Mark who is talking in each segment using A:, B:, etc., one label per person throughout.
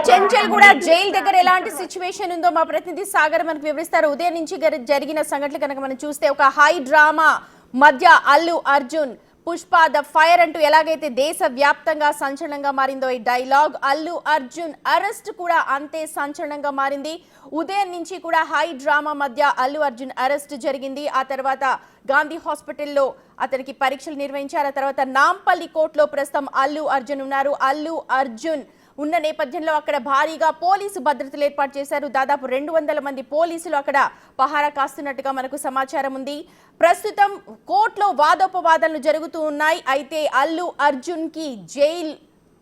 A: చెంచల్ కూడా జైలు దగ్గర ఎలాంటి సిచ్యువేషన్ ఉందో మా ప్రతినిధి సాగర్ మనకు వివరిస్తారు. ఉదయం నుంచి జరిగిన సంఘటనలు కనుక మనం చూస్తే ఒక హై డ్రామా మధ్య అల్లు అర్జున్ పుష్ప ద ఫైర్ అంటూ ఎలాగైతే దేశ వ్యాప్తంగా సంచలనంగా మారిందో ఈ డైలాగ్, అల్లు అర్జున్ అరెస్ట్ కూడా అంతే సంచలనంగా మారింది. ఉదయం నుంచి కూడా హై డ్రామా మధ్య అల్లు అర్జున్ అరెస్ట్ జరిగింది. ఆ తర్వాత గాంధీ హాస్పిటల్లో అతనికి పరీక్షలు నిర్వహించారు. ఆ తర్వాత నాంపల్లి కోర్టులో ప్రస్తుతం అల్లు అర్జున్ ఉన్నారు. అల్లు అర్జున్ ఉన్న నేపథ్యంలో అక్కడ భారీగా పోలీసు భద్రతలు ఏర్పాటు చేశారు. దాదాపు 200 మంది పోలీసులు అక్కడ పహారా కాస్తున్నట్టుగా మనకు సమాచారం ఉంది. ప్రస్తుతం కోర్టులో వాదోపవాదాలు జరుగుతూ ఉన్నాయి. అయితే అల్లు అర్జున్ కి జైలు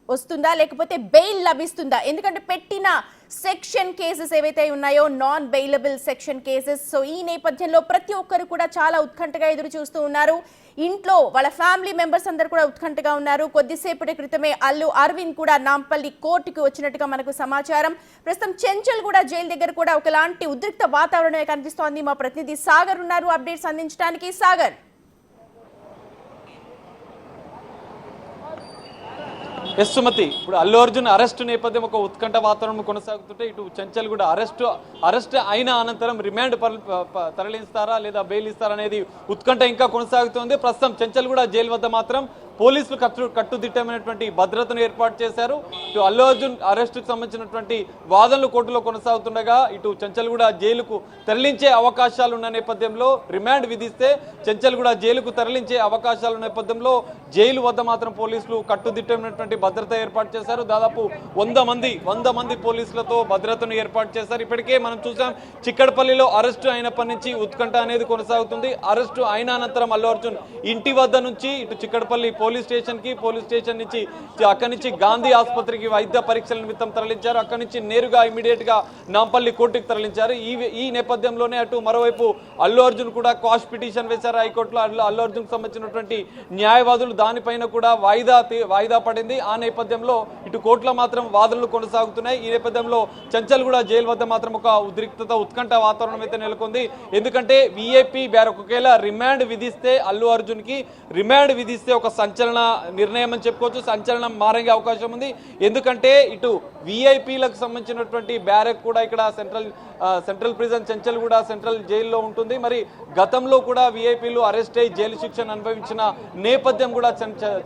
A: వస్తుందా లేకపోతే బెయిల్ లభిస్తుందా? ఎందుకంటే పెట్టిన సెక్షన్ కేసెస్ ఏవైతే ఉన్నాయో non bailable section cases. So ఈ నేపథ్యంలో ప్రతి ఒక్కరు కూడా చాలా ఉత్కంఠగా ఎదురు చూస్తూ ఉన్నారు. ఇంట్లో వాళ్ళ ఫ్యామిలీ మెంబర్స్ అందరు కూడా ఉత్కంఠగా ఉన్నారు. కొద్దిసేపటి క్రితమే అల్లు అరవింద్ కూడా నాంపల్లి కోర్టుకు వచ్చినట్టుగా మనకు సమాచారం. ప్రస్తుతం చెంచల్ కూడా జైలు దగ్గర కూడా ఒకలాంటి ఉద్రిక్త వాతావరణమే కనిపిస్తోంది. మా ప్రతినిధి సాగర్ ఉన్నారు అప్డేట్స్ అందించడానికి. సాగర్,
B: ఎస్ సుమతి, ఇప్పుడు అల్లు అర్జున్ అరెస్ట్ నేపథ్యం ఒక ఉత్కంఠ వాతావరణం కొనసాగుతుంటే ఇటు చెంచల్ కూడా అరెస్ట్ అయిన అనంతరం రిమాండ్ తరలిస్తారా లేదా బెయిల్ ఇస్తారా అనేది ఉత్కంఠ ఇంకా కొనసాగుతుంది. ప్రస్తుతం చెంచల్ కూడా జైలు వద్ద మాత్రం పోలీసులు కట్టుదిట్టమైనటువంటి భద్రతను ఏర్పాటు చేశారు. ఇటు అల్లు అర్జున్ అరెస్టుకు సంబంధించినటువంటి వాదనలు కోర్టులో కొనసాగుతుండగా ఇటు చెంచల్ కూడా జైలుకు తరలించే అవకాశాలు ఉన్న నేపథ్యంలో రిమాండ్ విధిస్తే చెంచల్ కూడా జైలుకు తరలించే అవకాశాల నేపథ్యంలో జైలు వద్ద మాత్రం పోలీసులు కట్టుదిట్టమైనటువంటి భద్రత ఏర్పాటు చేశారు. దాదాపు 100 మంది పోలీసులతో భద్రతను ఏర్పాటు చేశారు. ఇప్పటికే మనం చూసాం చిక్కడపల్లిలో అరెస్టు అయినప్పటి నుంచి ఉత్కంఠ అనేది కొనసాగుతుంది. అరెస్టు అయిన అనంతరం అల్లు అర్జున్ ఇంటి వద్ద నుంచి ఇటు చిక్కడపల్లి పోలీస్ స్టేషన్ నుంచి అక్కడి నుంచి గాంధీ ఆసుపత్రికి వైద్య పరీక్షల నిమిత్తం తరలించారు. అక్కడి నుంచి నేరుగా ఇమీడియట్ గా నాంపల్లి కోర్టుకు తరలించారు. ఈ నేపథ్యంలోనే అటు మరోవైపు అల్లు అర్జున్ కూడా క్వాష్ పిటిషన్ వేశారు హైకోర్టులో. అల్లు అర్జున్ సంబంధించినటువంటి న్యాయవాదులు దానిపైన కూడా వాయిదా పడింది. ఆ నేపథ్యంలో ఇటు కోర్టులో మాత్రం వాదనలు కొనసాగుతున్నాయి. ఈ నేపథ్యంలో చెంచల్ కూడా జైలు వద్ద మాత్రం ఒక ఉత్కంఠ వాతావరణం అయితే నెలకొంది. ఎందుకంటే విఐపి బ్యారక్ ఒకవేళ రిమాండ్ విధిస్తే అల్లు అర్జున్ కి రిమాండ్ విధిస్తే ఒక సంచలన నిర్ణయం అని చెప్పుకోవచ్చు. సంచలనం మారే అవకాశం ఉంది. ఎందుకంటే ఇటు విఐపీలకు సంబంధించినటువంటి బ్యారక్ కూడా ఇక్కడ సెంట్రల్ ప్రిజన్ చెంచల్ కూడా సెంట్రల్ జైల్లో ఉంటుంది. మరి గతంలో కూడా విఐపీలు అరెస్ట్ అయ్యి జైలు శిక్షను అనుభవించిన నేపథ్యం కూడా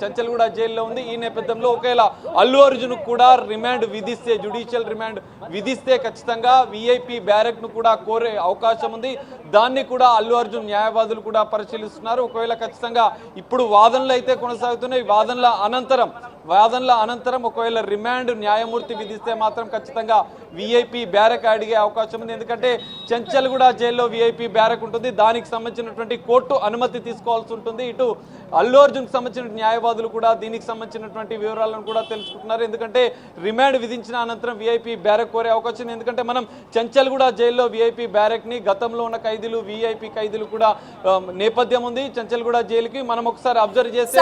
B: చెంచల్ కూడా జైల్లో ఉంది. ఈ నేపథ్యంలో ఒకవేళ అల్లు అర్జున్ కూడా రిమాండ్ విధిస్తే, జ్యుడిషియల్ రిమాండ్ విధిస్తే ఖచ్చితంగా విఐపీ బ్యారక్ ను కూడా కోరే అవకాశం ఉంది. దాన్ని కూడా అల్లు అర్జున్ న్యాయవాదులు కూడా పరిశీలిస్తున్నారు. ఒకవేళ ఖచ్చితంగా ఇప్పుడు వాదనలు అయితే కొనసాగుతున్నాయి. వాదనల అనంతరం ఒకవేళ రిమాండ్ న్యాయమూర్తి విధిస్తే మాత్రం ఖచ్చితంగా విఐపి బ్యారక్ అడిగే అవకాశం ఉంది. ఎందుకంటే చెంచల్ కూడా జైల్లో విఐపి బ్యారక్ ఉంటుంది. దానికి సంబంధించినటువంటి కోర్టు అనుమతి తీసుకోవాల్సి ఉంటుంది. ఇటు అల్లు అర్జున్ సంబంధించిన న్యాయవాదులు కూడా దీనికి సంబంధించినటువంటి వివరాలను కూడా తెలుసుకుంటున్నారు. ఎందుకంటే రిమాండ్ విధించిన అనంతరం విఐపి బ్యారక్ కోరే అవకాశం ఉంది. ఎందుకంటే మనం చెంచల్ కూడా జైల్లో విఐపి బ్యారక్ ని గతంలో ఉన్న ఖైదీలు విఐపి ఖైదీలు కూడా నేపథ్యం ఉంది. చెంచల్ కూడా జైలుకి మనం ఒకసారి అబ్జర్వ్ చేస్తే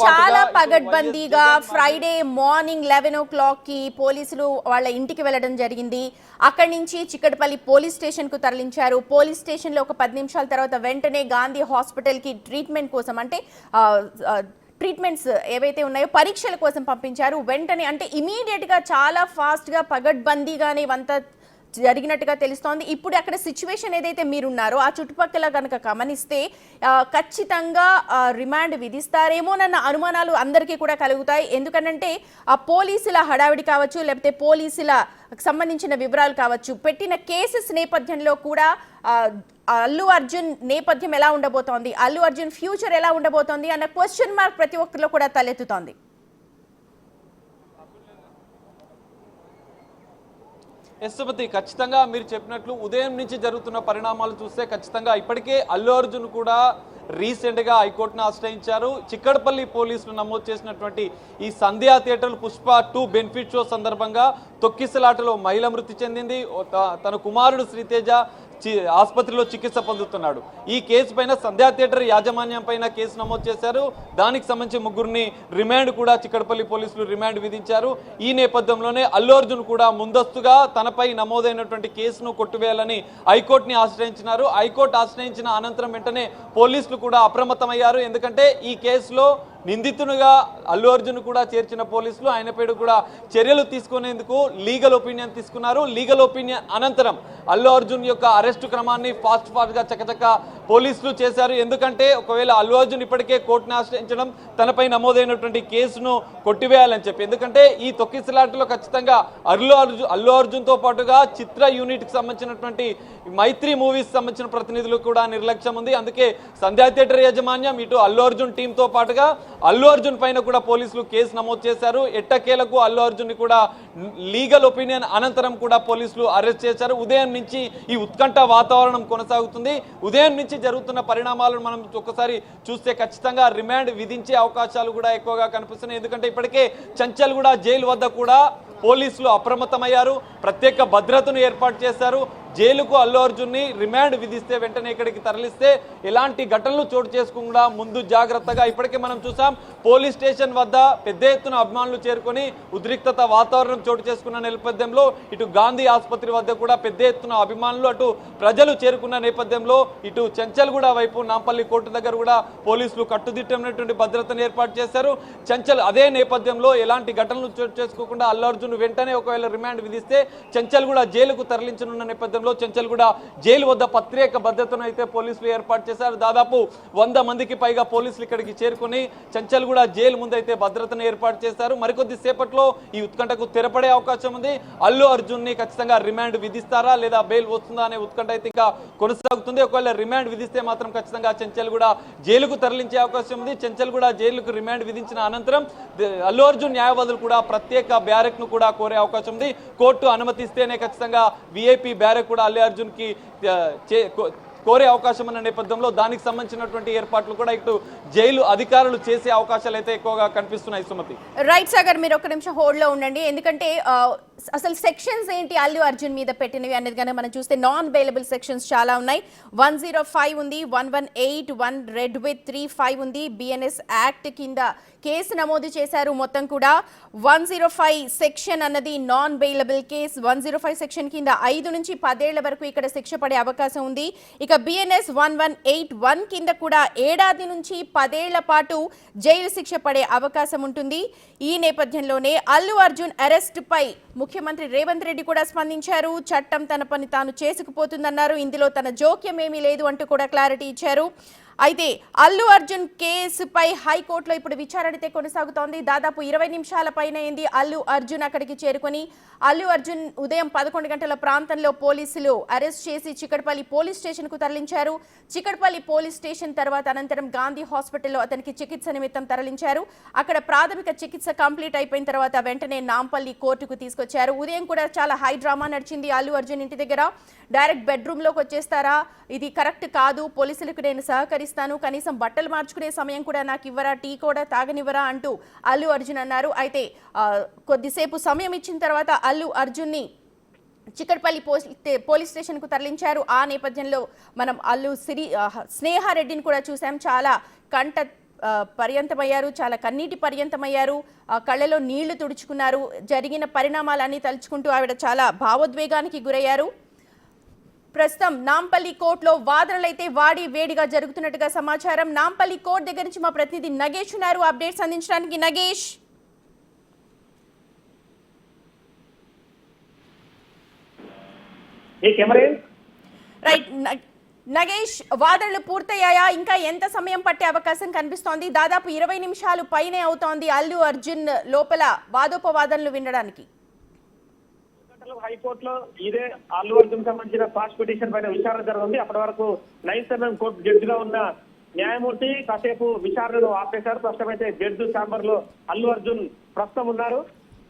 A: చాలా పగడ్బందీగా ఫ్రైడే మార్నింగ్ 11 o'clock కి పోలీసులు వాళ్ళ ఇంటికి వెళ్ళడం జరిగింది. అక్కడి నుంచి చిక్కడపల్లి పోలీస్ స్టేషన్ కు తరలించారు. పోలీస్ స్టేషన్ లో ఒక 10 నిమిషాల తర్వాత వెంటనే గాంధీ హాస్పిటల్ కి ట్రీట్మెంట్ కోసం, అంటే ట్రీట్మెంట్స్ ఏవైతే ఉన్నాయో పరీక్షల కోసం పంపించారు. వెంటనే అంటే ఇమీడియట్ గా చాలా ఫాస్ట్ గా పగడ్బందీగానే ఇవంతా జరిగినట్టుగా తెలుస్తోంది. ఇప్పుడు అక్కడ సిచ్యువేషన్ ఏదైతే మీరున్నారో ఆ చుట్టుపక్కల కనుక గమనిస్తే ఖచ్చితంగా రిమాండ్ విధిస్తారేమోనన్న అనుమానాలు అందరికీ కూడా కలుగుతాయి. ఎందుకంటే ఆ పోలీసుల హడావిడి కావచ్చు, లేకపోతే పోలీసులకు సంబంధించిన వివరాలు కావచ్చు, పెట్టిన కేసెస్ నేపథ్యంలో కూడా అల్లు అర్జున్ నేపథ్యం ఎలా ఉండబోతోంది, అల్లు అర్జున్ ఫ్యూచర్ ఎలా ఉండబోతోంది అన్న క్వశ్చన్ మార్క్ ప్రతి ఒక్కరిలో కూడా తలెత్తుతోంది.
B: యశ్వతి, ఖచ్చితంగా మీరు చెప్పినట్లు ఉదయం నుంచి జరుగుతున్న పరిణామాలు చూస్తే ఖచ్చితంగా ఇప్పటికే అల్లు అర్జున్ కూడా రీసెంట్గా హైకోర్టును ఆశ్రయించారు. చిక్కడపల్లి పోలీసులు నమోదు చేసినటువంటి ఈ సంధ్యా థియేటర్ పుష్ప 2 బెనిఫిట్ షో సందర్భంగా తొక్కిసలాటలో మహిళ మృతి చెందింది. తన కుమారుడు శ్రీతేజ ఆసుపత్రిలో చికిత్స పొందుతున్నాడు. ఈ కేసు పైన సంధ్యా థియేటర్ యాజమాన్యం పైన కేసు నమోదు చేశారు. దానికి సంబంధించి 3 రిమాండ్ కూడా చిక్కడపల్లి పోలీసులు రిమాండ్ విధించారు. ఈ నేపథ్యంలోనే అల్లు అర్జున్ కూడా ముందస్తుగా తనపై నమోదైనటువంటి కేసును కొట్టివేయాలని హైకోర్టుని ఆశ్రయించినారు. హైకోర్టు ఆశ్రయించిన అనంతరం వెంటనే పోలీసులు కూడా అప్రమత్తమయ్యారు. ఎందుకంటే ఈ కేసులో నిందితునిగా అల్లు అర్జున్ కూడా చేర్చిన పోలీసులు ఆయనపై కూడా చర్యలు తీసుకునేందుకు లీగల్ ఒపీనియన్ తీసుకున్నారు. లీగల్ ఒపీనియన్ అనంతరం అల్లు అర్జున్ యొక్క అరెస్టు క్రమాన్ని ఫాస్ట్ గా చకచక పోలీసులు చేశారు. ఎందుకంటే ఒకవేళ అల్లు అర్జున్ ఇప్పటికే కోర్టును ఆశ్రయించడం, తనపై నమోదైనటువంటి కేసును కొట్టివేయాలని చెప్పి, ఎందుకంటే ఈ తొక్కిసలాటలో ఖచ్చితంగా అల్లు అర్జున్ తో పాటుగా చిత్ర యూనిట్ కి సంబంధించినటువంటి మైత్రి మూవీస్ సంబంధించిన ప్రతినిధులు కూడా నిర్లక్ష్యం ఉంది. అందుకే సంధ్యా థియేటర్ యాజమాన్యం ఇటు అల్లు అర్జున్ టీమ్ తో పాటుగా అల్లు అర్జున్ పైన కూడా పోలీసులు కేసు నమోదు చేశారు. ఎట్టకేలకు అల్లు అర్జున్ ని కూడా లీగల్ ఒపీనియన్ అనంతరం కూడా పోలీసులు అరెస్ట్ చేశారు. ఉదయం నుంచి ఈ ఉత్కంఠ వాతావరణం కొనసాగుతుంది. ఉదయం నుంచి జరుగుతున్న పరిణామాలను మనం ఒక్కసారి చూస్తే ఖచ్చితంగా రిమాండ్ విధించే అవకాశాలు కూడా ఎక్కువగా కనిపిస్తున్నాయి. ఎందుకంటే ఇప్పటికే చంచల్గూడ జైలు వద్ద కూడా పోలీసులు అప్రమత్తమయ్యారు, ప్రత్యేక భద్రతను ఏర్పాటు చేశారు. జైలుకు అల్లు అర్జున్ ని రిమాండ్ విధిస్తే వెంటనే ఇక్కడికి తరలిస్తే ఎలాంటి ఘటనలు చోటు చేసుకోకుండా ముందు జాగ్రత్తగా ఇప్పటికే మనం చూసాం. పోలీస్ స్టేషన్ వద్ద పెద్ద ఎత్తున అభిమానులు చేరుకొని ఉద్రిక్తత వాతావరణం చోటు చేసుకున్న నేపథ్యంలో ఇటు గాంధీ ఆసుపత్రి వద్ద కూడా పెద్ద ఎత్తున అభిమానులు అటు ప్రజలు చేరుకున్న నేపథ్యంలో ఇటు చంచల్గూడ వైపు నాంపల్లి కోర్టు దగ్గర కూడా పోలీసులు కట్టుదిట్టమైనటువంటి భద్రతను ఏర్పాటు చేశారు. అదే నేపథ్యంలో ఎలాంటి ఘటనలు చోటు చేసుకోకుండా అల్లు అర్జున్ వెంటనే ఒకవేళ రిమాండ్ విధిస్తే చంచల్గూడ జైలుకు తరలించనున్న నేపథ్యంలో చంచల్గూడ జైలు వద్ద ప్రత్యేక భద్రతను అయితే పోలీసులు ఏర్పాటు చేశారు. దాదాపు 100 మందికి పైగా పోలీసులు ఇక్కడికి చేరుకుని చంచల్గూడ జైలు ముందు అయితే భద్రతను ఏర్పాటు చేశారు. మరికొద్ది సేపట్లో ఈ ఉత్కంఠకు తెరపడే అవకాశం ఉంది. అల్లు అర్జున్ ని ఖచ్చితంగా రిమాండ్ విధిస్తారా లేదా బెయిల్ వస్తుందా అనే ఉత్కంఠ అయితే ఇంకా కొనసాగుతుంది. ఒకవేళ రిమాండ్ విధిస్తే మాత్రం ఖచ్చితంగా చంచల్గూడ జైలుకు తరలించే అవకాశం ఉంది. చంచల్గూడ జైలుకు రిమాండ్ విధించిన అనంతరం అల్లు అర్జున్ న్యాయవాదులు కూడా ప్రత్యేక బ్యారెక్ ను కూడా కోరే అవకాశం ఉంది. కోర్టు అనుమతిస్తేనే ఖచ్చితంగా విఐపి బ్యారెక్ కూడా అల్లు అర్జున్ కి కోరే అవకాశం ఉన్న నేపథ్యంలో దానికి సంబంధించినటువంటి ఏర్పాట్లు కూడా ఇటు జైలు అధికారులు చేసే అవకాశాలు అయితే ఎక్కువగా కనిపిస్తున్నాయి. సుమతి,
A: రైట్ సాగర్, మీరు ఒక నిమిషం హోల్డ్ లో ఉండండి. ఎందుకంటే అసలు సెక్షన్స్ ఏంటి అల్లు అర్జున్ మీద పెట్టినవి అనేది కనుక మనం చూస్తే నాన్ బెయిలబుల్ సెక్షన్స్ చాలా ఉన్నాయి. 105 ఉంది, 118, 1 రెడ్ విత్ 35 ఉంది. బిఎన్ఎస్ యాక్ట్ కింద కేసు నమోదు చేశారు. మొత్తం కూడా 105 సెక్షన్ అన్నది నాన్ బెయిలబుల్ కేసు. 105 సెక్షన్ కింద 5 నుంచి 10 ఏళ్ల వరకు ఇక్కడ శిక్ష పడే అవకాశం ఉంది. ఇక బిఎన్ఎస్ 1181 కింద కూడా 7 ఏడాది నుంచి 10 ఏళ్ల పాటు జైలు శిక్ష పడే అవకాశం ఉంటుంది. ఈ నేపథ్యంలోనే అల్లు అర్జున్ అరెస్ట్ పై ముఖ్యమంత్రి రేవంత్ రెడ్డి కూడా స్పందించారు. చట్టం తన పని తాను చేసుకుపోతుందన్నారు. ఇందులో తన జోక్యం ఏమీ లేదు అంటూ కూడా క్లారిటీ ఇచ్చారు. అయితే అల్లు అర్జున్ కేసుపై హైకోర్టులో ఇప్పుడు విచారణ అయితే కొనసాగుతోంది. దాదాపు 20 నిమిషాల పైన అయింది అల్లు అర్జున్ అక్కడికి చేరుకొని. అల్లు అర్జున్ ఉదయం 11 గంటల ప్రాంతంలో పోలీసులు అరెస్ట్ చేసి చిక్కడపల్లి పోలీస్ స్టేషన్ కు తరలించారు. చిక్కడపల్లి పోలీస్ స్టేషన్ తర్వాత అనంతరం గాంధీ హాస్పిటల్లో అతనికి చికిత్స నిమిత్తం తరలించారు. అక్కడ ప్రాథమిక చికిత్స కంప్లీట్ అయిపోయిన తర్వాత వెంటనే నాంపల్లి కోర్టుకు తీసుకొచ్చారు. ఉదయం కూడా చాలా హై డ్రామా నడిచింది అల్లు అర్జున్ ఇంటి దగ్గర. డైరెక్ట్ బెడ్రూమ్ లోకి వచ్చేస్తారా, ఇది కరెక్ట్ కాదు, పోలీసులకు నేను సహకరిస్తాను, కనీసం బట్టలు మార్చుకునే సమయం కూడా నాకు ఇవ్వరా, టీ కూడా తాగనివ్వరా అంటూ అల్లు అర్జున్ అన్నారు. అయితే కొద్దిసేపు సమయం ఇచ్చిన తర్వాత అల్లు అర్జున్ని చిక్కడపల్లి పోలీస్ స్టేషన్ కు తరలించారు. ఆ నేపథ్యంలో మనం స్నేహారెడ్డిని కూడా చూసాం. చాలా పర్యంతమయ్యారు, చాలా కన్నీటి పర్యంతమయ్యారు, కళ్ళలో నీళ్లు తుడుచుకున్నారు. జరిగిన పరిణామాలన్నీ తలుచుకుంటూ ఆవిడ చాలా భావోద్వేగానికి గురయ్యారు. ప్రస్తుతం నాంపల్లి కోర్టులో వాదనలైతే వాడి వేడిగా జరుగుతున్నట్టుగా సమాచారం. నాంపల్లి కోర్టు దగ్గర నుంచి మా ప్రతినిధి నగేష్ ఉన్నారు అప్డేట్స్ అందించడానికి. నగేష్, రైట్. నగేష్, వాదనలు పూర్తయ్యాయా? ఇంకా ఎంత సమయం పట్టే అవకాశం కనిపిస్తోంది? దాదాపు 20 నిమిషాలు పైనే అవుతోంది అల్లు అర్జున్ లోపల వాదోపవాదనలు వినడానికి.
C: హైకోర్టులో ఇదే అల్లు అర్జున్ సంబంధించిన పాస్ పిటిషన్ పైన విచారణ జరుగుతుంది. అప్పటి వరకు 9th కోర్టు జడ్జిగా ఉన్న న్యాయమూర్తి కాసేపు విచారణను ఆపేశారు. ప్రస్తుతమైతే జడ్జి ఛాంబర్ లో అల్లు అర్జున్ ప్రస్తుతం ఉన్నారు.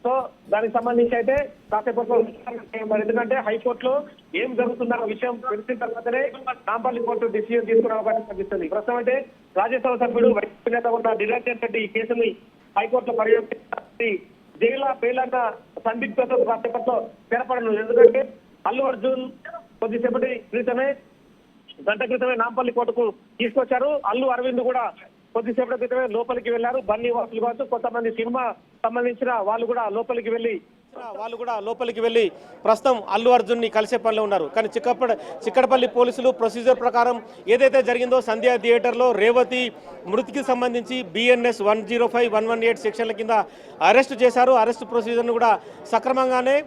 C: సో దానికి సంబంధించి అయితే కాసేపు ఎందుకంటే హైకోర్టులో ఏం జరుగుతుందన్న విషయం తెలిసిన తర్వాతనే నాంపల్లి కోర్టు డిసిజన్ తీసుకునే అవకాశం కనిపిస్తుంది. ప్రస్తుతం అయితే రాజ్యసభ సభ్యుడు వైఎస్ నేత ఉన్న నిరంజన్ రెడ్డి ఈ కేసుని హైకోర్టులో పర్యవేక్షించి జైలు బెయిలన్న సందిగ్ధత కాసేపట్లో తెరపడను. ఎందుకంటే అల్లు అర్జున్ కొద్దిసేపటి గంట క్రితమే నాంపల్లి కోర్టుకు తీసుకొచ్చారు. అల్లు అరవింద్ కూడా కొద్దిసేపటి క్రితమే లోపలికి వెళ్లారు. బన్నీ వాసులు కావచ్చు, కొంతమంది సినిమా సంబంధించిన వాళ్ళు కూడా లోపలికి వెళ్లి
D: వాళ్ళు కూడా లోపలికి వెళ్ళి ప్రస్తుతం అల్లు అర్జున్ని కలిసే పనిలో ఉన్నారు. కానీ చిక్కడపల్లి పోలీసులు ప్రొసీజర్ ప్రకారం ఏదైతే జరిగిందో సంధ్యా థియేటర్లో రేవతి మృతికి సంబంధించి BNS 105, 118 సెక్షన్ల కింద అరెస్టు చేశారు. అరెస్టు ప్రొసీజర్ను కూడా సక్రమంగానే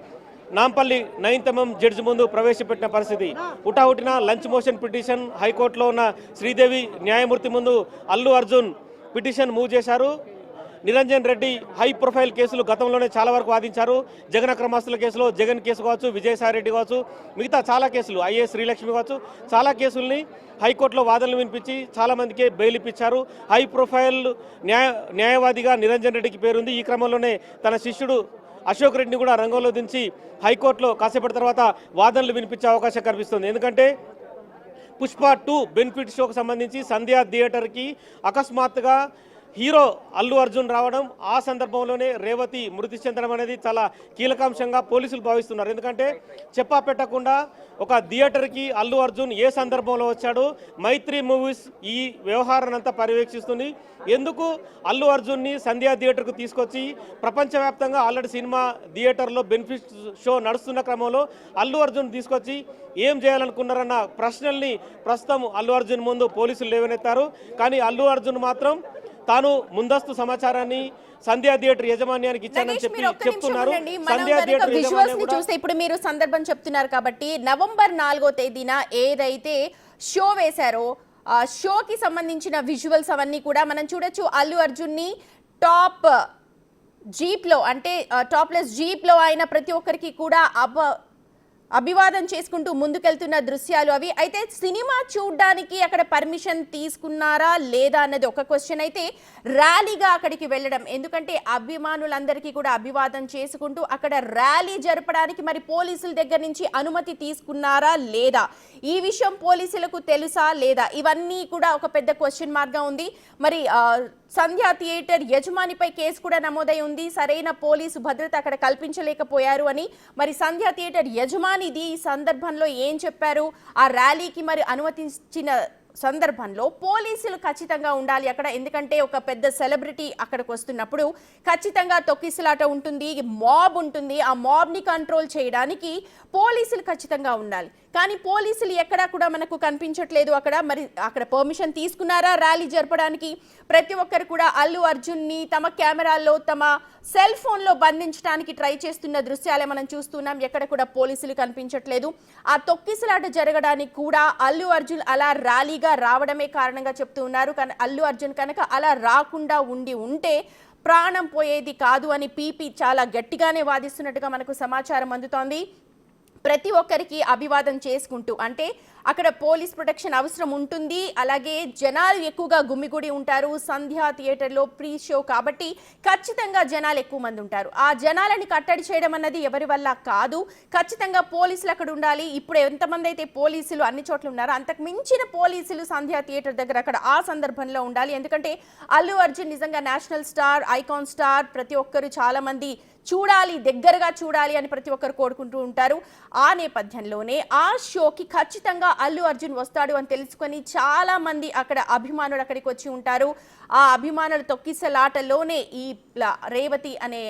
D: నాంపల్లి 9th MM జడ్జి ముందు ప్రవేశపెట్టిన పరిస్థితి. హుటాహుటిన లంచ్ మోషన్ పిటిషన్ హైకోర్టులో ఉన్న శ్రీదేవి న్యాయమూర్తి ముందు అల్లు అర్జున్ పిటిషన్ మూవ్ చేశారు. నిరంజన్ రెడ్డి హై ప్రొఫైల్ కేసులు గతంలోనే చాలా వరకు వాదించారు. జగన్ అక్రమాస్తుల కేసులో జగన్ కేసు కావచ్చు, విజయసాయి రెడ్డి కావచ్చు, మిగతా చాలా కేసులు, IAS శ్రీలక్ష్మి కావచ్చు, చాలా కేసుల్ని హైకోర్టులో వాదనలు వినిపించి చాలామందికి బెయిల్ ఇప్పించారు. హై ప్రొఫైల్ న్యాయవాదిగా నిరంజన్ రెడ్డికి పేరుంది. ఈ క్రమంలోనే తన శిష్యుడు అశోక్ రెడ్డిని కూడా రంగంలో దించి హైకోర్టులో కాసేపటి తర్వాత వాదనలు వినిపించే అవకాశం కనిపిస్తుంది. ఎందుకంటే పుష్ప 2 బెనిఫిట్ షోకు సంబంధించి సంధ్యా థియేటర్కి అకస్మాత్తుగా హీరో అల్లు అర్జున్ రావడం, ఆ సందర్భంలోనే రేవతి మృతి చెందడం అనేది చాలా కీలకాంశంగా పోలీసులు భావిస్తున్నారు. ఎందుకంటే చెప్పా పెట్టకుండా ఒక థియేటర్కి అల్లు అర్జున్ ఏ సందర్భంలో వచ్చాడు, మైత్రి మూవీస్ ఈ వ్యవహారాన్ని అంతా పర్యవేక్షిస్తుంది. ఎందుకు అల్లు అర్జున్ని సంధ్యా థియేటర్కు తీసుకొచ్చి ప్రపంచవ్యాప్తంగా ఆల్రెడీ సినిమా థియేటర్లో బెనిఫిట్ షో నడుస్తున్న క్రమంలో అల్లు అర్జున్ తీసుకొచ్చి ఏం చేయాలనుకున్నారన్న ప్రశ్నల్ని ప్రస్తుతం అల్లు అర్జున్ ముందు పోలీసులు లేవనెత్తారు. కానీ అల్లు అర్జున్ మాత్రం తాను ముందస్తు సమాచారాన్ని సంధ్యా థియేటర్ యాజమాన్యానికి ఇచ్చానని చెప్తున్నారు. సంధ్యా థియేటర్
A: విజువల్స్ ని చూస్తే ఇప్పుడు మీరు సందర్భం చెప్తున్నారు కాబట్టి నవంబర్ 4వ తేదీన ఏదైతే షో వేశారో ఆ షోకి సంబంధించిన విజువల్స్ అవన్నీ కూడా మనం చూడొచ్చు. అల్లు అర్జున్ ని టాప్ జీప్ లో అంటే టాప్లెస్ జీప్ లో అయిన ప్రతి ఒక్కరికి కూడా అభివాదం చేసుకుంటూ ముందుకెళ్తున్న దృశ్యాలు అవి. అయితే సినిమా చూడడానికి అక్కడ పర్మిషన్ తీసుకున్నారా లేదా అన్నది ఒక క్వశ్చన్. అయితే ర్యాలీగా అక్కడికి వెళ్ళడం, ఎందుకంటే అభిమానులందరికీ కూడా అభివాదం చేసుకుంటూ అక్కడ ర్యాలీ జరపడానికి మరి పోలీసుల దగ్గర నుంచి అనుమతి తీసుకున్నారా లేదా, ఈ విషయం పోలీసులకు తెలుసా లేదా, ఇవన్నీ కూడా ఒక పెద్ద క్వశ్చన్ మార్క్ గా ఉంది. మరి సంధ్యా థియేటర్ యజమానిపై కేసు కూడా నమోదై ఉంది. సరైన పోలీసు భద్రత అక్కడ కల్పించలేకపోయారు అని మరి సంధ్యా థియేటర్ యజమానిది ఈ సందర్భంలో ఏం చెప్పారు, ఆ ర్యాలీకి మరి అనుమతించిన సందర్భంలో పోలీసులు ఖచ్చితంగా ఉండాలి అక్కడ. ఎందుకంటే ఒక పెద్ద సెలబ్రిటీ అక్కడికి వస్తున్నప్పుడు ఖచ్చితంగా తొక్కిసలాట ఉంటుంది, మాబ్ ఉంటుంది. ఆ మాబ్ని కంట్రోల్ చేయడానికి పోలీసులు ఖచ్చితంగా ఉండాలి. కానీ పోలీసులు ఎక్కడా కూడా మనకు కనిపించట్లేదు అక్కడ. మరి అక్కడ పర్మిషన్ తీసుకున్నారా ర్యాలీ జరపడానికి? ప్రతి ఒక్కరు కూడా అల్లు అర్జున్ని తమ కెమెరాల్లో తమ సెల్ ఫోన్లో బంధించడానికి ట్రై చేస్తున్న దృశ్యాలే మనం చూస్తున్నాం. ఎక్కడ కూడా పోలీసులు కనిపించట్లేదు. ఆ తొక్కిసలాట జరగడానికి కూడా అల్లు అర్జున్ అలా ర్యాలీగా రావడమే కారణంగా చెప్తూ ఉన్నారు. కానీ అల్లు అర్జున్ కనుక అలా రాకుండా ఉంటే ప్రాణం పోయేది కాదు అని పీపీ చాలా గట్టిగానే వాదిస్తున్నట్టుగా మనకు సమాచారం అందుతోంది. ప్రతి ఒక్కరికి అభివాదం చేసుకుంటూ, అంటే అక్కడ పోలీస్ ప్రొటెక్షన్ అవసరం ఉంటుంది. అలాగే జనాలు ఎక్కువగా గుమిగూడి ఉంటారు. సంధ్యా థియేటర్లో ప్రీ షో కాబట్టి ఖచ్చితంగా జనాలు ఎక్కువ మంది ఉంటారు. ఆ జనాలని కట్టడి చేయడం అన్నది ఎవరి వల్ల కాదు. ఖచ్చితంగా పోలీసులు అక్కడ ఉండాలి. ఇప్పుడు ఎంతమంది అయితే పోలీసులు అన్ని చోట్ల ఉన్నారో అంతకు మించిన పోలీసులు సంధ్యా థియేటర్ దగ్గర అక్కడ ఆ సందర్భంలో ఉండాలి. ఎందుకంటే అల్లు అర్జున్ నిజంగా నేషనల్ స్టార్, ఐకాన్ స్టార్. ప్రతి ఒక్కరు చాలా మంది చూడాలి, దగ్గరగా చూడాలి అని ప్రతి ఒక్కరు కోరుకుంటూ ఉంటారు. ఆ నేపథ్యంలోనే ఆ షోకి ఖచ్చితంగా అల్లు అర్జున్ వస్తాడు అని తెలుసుకొని చాలా మంది అక్కడ అభిమానులు అక్కడికి వచ్చి ఉంటారు. ఆ అభిమానుల తొక్కిసలాటలోనే ఈ రేవతి అనే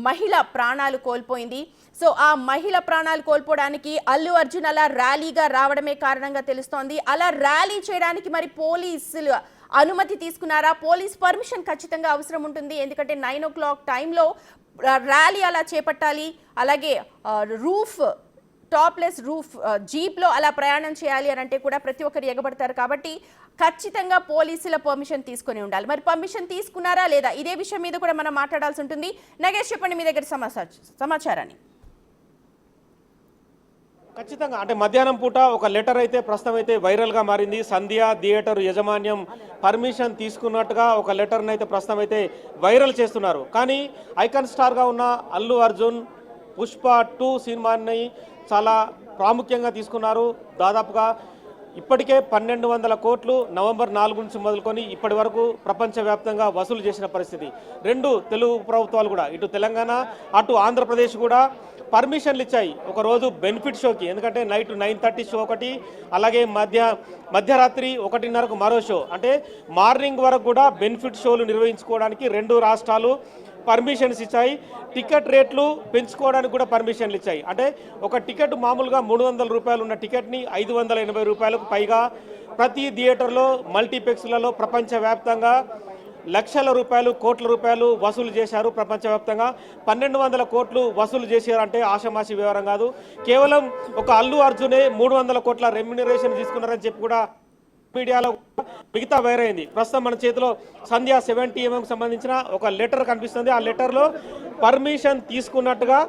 A: మహిళ ప్రాణాలు కోల్పోయింది. సో ఆ మహిళ ప్రాణాలు కోల్పోవడానికి అల్లు అర్జున్ అలా ర్యాలీగా రావడమే కారణంగా తెలుస్తోంది. అలా ర్యాలీ చేయడానికి మరి పోలీసులు అనుమతి తీసుకున్నారా? పోలీస్ పర్మిషన్ ఖచ్చితంగా అవసరం ఉంటుంది. ఎందుకంటే 9 o'clock టైంలో ర్యాలీ అలా చేపట్టాలి. అలాగే టాప్లెస్ రూఫ్ జీప్లో అలా ప్రయాణం చేయాలి అని అంటే కూడా ప్రతి ఒక్కరు ఎగబడతారు. కాబట్టి ఖచ్చితంగా పోలీసుల పర్మిషన్ తీసుకొని ఉండాలి. మరి పర్మిషన్ తీసుకున్నారా లేదా, ఇదే విషయం మీద కూడా మనం మాట్లాడాల్సి ఉంటుంది. నగేష్, చెప్పండి మీ దగ్గర సమాచారాన్ని.
D: ఖచ్చితంగా అంటే మధ్యాహ్నం పూట ఒక లెటర్ అయితే ప్రస్తుతం అయితే వైరల్గా మారింది. సంధ్యా థియేటర్ యాజమాన్యం పర్మిషన్ తీసుకున్నట్టుగా ఒక లెటర్ని అయితే ప్రస్తుతం అయితే వైరల్ చేస్తున్నారు. కానీ ఐకాన్ స్టార్గా ఉన్న అల్లు అర్జున్ పుష్ప 2 సినిమాని చాలా ప్రాముఖ్యంగా తీసుకున్నారు. దాదాపుగా ఇప్పటికే 1200 కోట్లు నవంబర్ 4 నుంచి మొదలుకొని ఇప్పటి వరకు ప్రపంచవ్యాప్తంగా వసూలు చేసిన పరిస్థితి. 2 తెలుగు ప్రభుత్వాలు కూడా, ఇటు తెలంగాణ అటు ఆంధ్రప్రదేశ్ కూడా పర్మిషన్లు ఇచ్చాయి ఒక రోజు బెనిఫిట్ షోకి. ఎందుకంటే నైట్ 9:30 షో ఒకటి, అలాగే మధ్యరాత్రి 1:30కు మరో షో. అంటే మార్నింగ్ వరకు కూడా బెనిఫిట్ షోలు నిర్వహించుకోవడానికి 2 రాష్ట్రాలు పర్మిషన్స్ ఇచ్చాయి. టికెట్ రేట్లు పెంచుకోవడానికి కూడా పర్మిషన్లు ఇచ్చాయి. అంటే ఒక టికెట్ మామూలుగా 300 రూపాయలు ఉన్న టికెట్ని 580 రూపాయలకు పైగా ప్రతి థియేటర్లో మల్టీప్లెక్స్లలో ప్రపంచవ్యాప్తంగా లక్షల రూపాయలు కోట్ల రూపాయలు వసూలు చేశారు. ప్రపంచవ్యాప్తంగా 1200 కోట్లు వసూలు చేశారంటే ఆషమాషి వ్యవహారం కాదు. కేవలం ఒక అల్లు అర్జునే 300 కోట్ల రెమ్యునరేషన్ తీసుకున్నారని చెప్పి కూడా మీడియాలో మిగతా వైరైంది. ప్రస్తుతం మన చేతిలో సంధ్య 70mm సంబంధించిన ఒక లెటర్ కనిపిస్తుంది. ఆ లెటర్లో పర్మిషన్ తీసుకున్నట్టుగా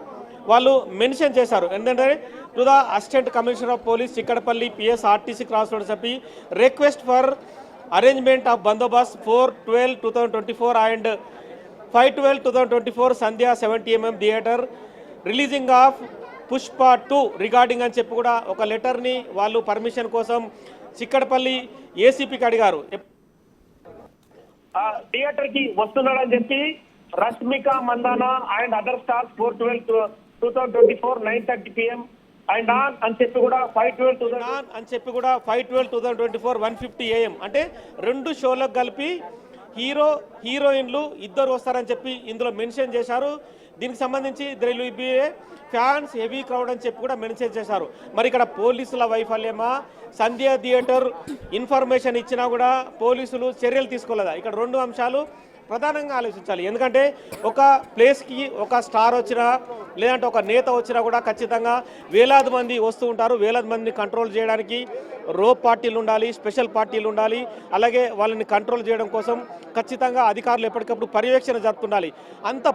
D: వాళ్ళు మెన్షన్ చేశారు. ఏంటంటే to the assistant commissioner of police Chikkadpally PS RTC cross road చెప్పి request for arrangement of bandobast 4/12/2024 and 5/12/2024 Sandhya 70mm theatre releasing of Pushpa 2 regarding అని చెప్పి కూడా ఒక లెటర్ని వాళ్ళు పర్మిషన్ కోసం చిక్కడపల్లి ఏసీపీకి అడిగారు.
C: థియేటర్ కి వస్తున్నాడని చెప్పి Rashmika Mandanna and other stars 4/12/2024 9:30 PM and on అని చెప్పి కూడా
D: 5/12/2024 1:50 AM అంటే 2 షోలకు కలిపి హీరోయిన్లు ఇద్దరు వస్తారని చెప్పి ఇందులో మెన్షన్ చేశారు. దీనికి సంబంధించి there will be fans heavy crowd అని చెప్పి కూడా మెన్షన్ చేశారు. మరి ఇక్కడ పోలీసుల వైఫల్యమా, సంధ్య థియేటర్ ఇన్ఫర్మేషన్ ఇచ్చినా కూడా పోలీసులు చర్యలు తీసుకోలేదా? ఇక్కడ 2 అంశాలు ప్రధానంగా ఆలోచించాలి. ఎందుకంటే ఒక ప్లేస్కి ఒక స్టార్ వచ్చినా లేదంటే ఒక నేత వచ్చినా కూడా ఖచ్చితంగా వేలాది మంది వస్తూ ఉంటారు. వేలాది మందిని కంట్రోల్ చేయడానికి రోప్ పార్టీలు ఉండాలి, స్పెషల్ పార్టీలు ఉండాలి. అలాగే వాళ్ళని కంట్రోల్ చేయడం కోసం ఖచ్చితంగా అధికారులు ఎప్పటికప్పుడు పర్యవేక్షణ జరుపుతుండాలి. అంత